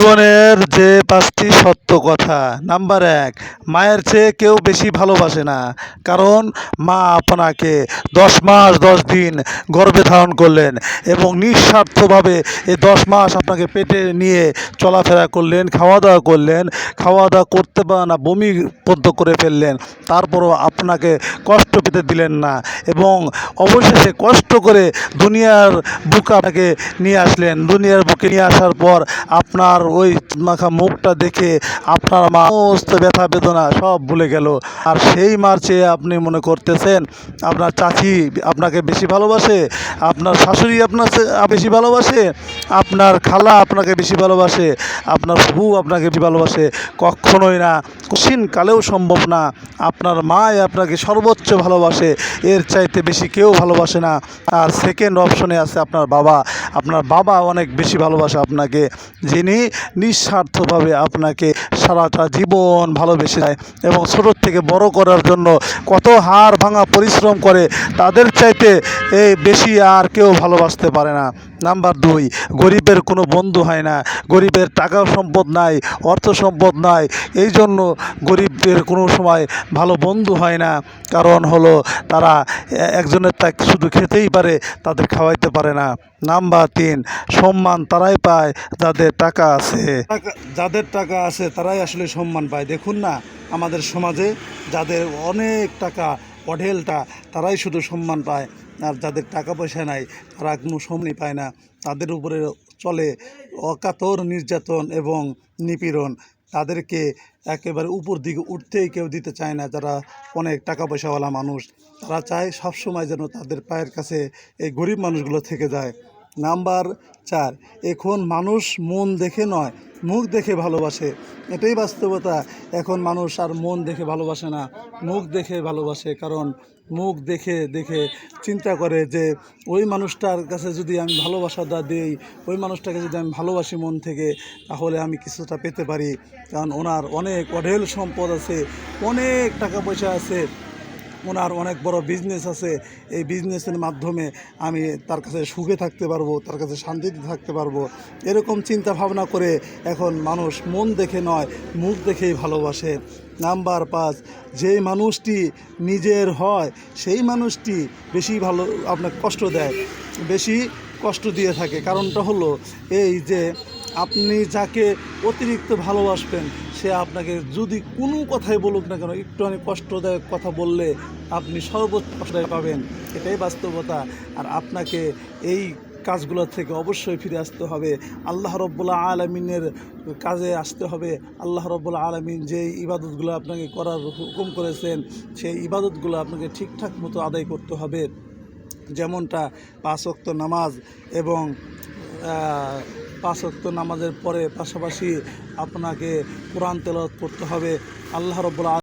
জীবনের যে ৫টি সত্য কথা। নাম্বার ১, মায়ের চেয়ে কেউ বেশি ভালোবাসে না। কারণ মা আপনাকে ১০ মাস ১০ দিন গর্ভে ধারণ করলেন এবং নিঃস্বার্থভাবে এই ১০ মাস আপনাকে পেটে নিয়ে চলাফেরা করলেন, খাওয়া দাওয়া করলেন। খাওয়া দাওয়া করতে পারে না, বমি পর্যন্ত করে ফেললেন। তারপরও আপনাকে কষ্ট পেতে দিলেন না এবং অবশেষে কষ্ট করে দুনিয়ার বুকে আপনাকে নিয়ে আসলেন। দুনিয়ার বুকে নিয়ে আসার পর আপনার ওই মাখা মুখটা দেখে আপনার মা সমস্ত ব্যথা বেদনা সব ভুলে গেল। আর সেই মার চেয়ে আপনি মনে করতেছেন আপনার চাচি আপনাকে বেশি ভালোবাসে, আপনার শাশুড়ি আপনার বেশি ভালোবাসে, আপনার খালা আপনাকে বেশি ভালোবাসে, আপনার ফুফু আপনাকে বেশি ভালোবাসে। কখনোই না, কোশ্চিনকালেও সম্ভব না। আপনার মাই আপনাকে সর্বোচ্চ ভালোবাসে, এর চাইতে বেশি কেউ ভালোবাসে না। আর সেকেন্ড অপশনে আছে আপনার বাবা। আপনার বাবা অনেক বেশি ভালোবাসে আপনাকে, যিনি নিঃস্বার্থভাবে আপনাকে সারাটা জীবন ভালোবেসে যায় এবং ছোটোর থেকে বড় করার জন্য কত হাড় ভাঙা পরিশ্রম করে, তাদের চাইতে বেশি আর কেউ ভালোবাসতে পারে না। নাম্বার ২, গরিবের কোনো বন্ধু হয় না। গরিবের টাকা সম্পদ নাই, অর্থ সম্পদ নাই, এই জন্য গরিবের কোনো সময় ভালো বন্ধু হয় না। কারণ হলো তারা একজনের শুধু খেতেই পারে, তাদের খাওয়াইতে পারে না। নাম্বার ৩, সম্মান তারাই পায় যাদের টাকা আছে। যাদের টাকা আছে তারাই আসলে সম্মান পায়। দেখুন না, আমাদের সমাজে যাদের অনেক টাকা, অঢেলটা, তারাই শুধু সম্মান পায়। আর যাদের টাকা পয়সা নাই তারা কোনো সম্মানই পায় না। তাদের উপরে চলে অকাতর নির্যাতন এবং নিপীড়ন। তাদেরকে একেবারে উপর দিকে উঠতেই কেউ দিতে চায় না। যারা অনেক টাকা পয়সাওয়ালা মানুষ, তারা চায় সবসময় যেন তাদের পায়ের কাছে এই গরিব মানুষগুলো থেকে যায়। নাম্বার ৪, এখন মানুষ মন দেখে নয়, মুখ দেখে ভালোবাসে। এটাই বাস্তবতা। এখন মানুষ আর মন দেখে ভালোবাসে না, মুখ দেখে ভালোবাসে। কারণ মুখ দেখে দেখে চিন্তা করে যে ওই মানুষটার কাছে যদি আমি ভালোবাসাটা দিই, ওই মানুষটাকে যদি আমি ভালোবাসি মন থেকে, তাহলে আমি কিছুটা পেতে পারি। কারণ ওনার অনেক অঢেল সম্পদ আছে, অনেক টাকা পয়সা আছে, ওনার অনেক বড় বিজনেস আছে। এই বিজনেসের মাধ্যমে আমি তার কাছে সুখে থাকতে পারবো, তার কাছে শান্তিতে থাকতে পারবো। এরকম চিন্তা ভাবনা করে এখন মানুষ মন দেখে নয়, মুখ দেখেই ভালোবাসে। নাম্বার ৫, যেই মানুষটি নিজের হয় সেই মানুষটি বেশি আপনাকে কষ্ট দেয়, বেশি কষ্ট দিয়ে থাকে। কারণটা হলো এই যে আপনি যাকে অতিরিক্ত ভালোবাসবেন, সে আপনাকে যদি কোনো কথাই বলুক না কেন, একটুখানি কষ্টদায়ক কথা বললে আপনি সর্বোচ্চ কষ্ট পাবেন। এটাই বাস্তবতা। আর আপনাকে এই কাজগুলো থেকে অবশ্যই ফিরে আসতে হবে, আল্লাহ রাব্বুল আলামিনের কাজে আসতে হবে। আল্লাহ রাব্বুল আলামিন যেই ইবাদতগুলো আপনাকে করার হুকুম করেছেন, সেই ইবাদতগুলো আপনাকে ঠিকঠাক মতো আদায় করতে হবে। যেমনটা ৫ ওয়াক্ত নামাজ এবং ৫ ওয়াক্ত নামাজের পরে পাশাপাশি আপনাকে কোরআন তেলাওয়াত করতে হবে। আল্লাহ রাব্বুল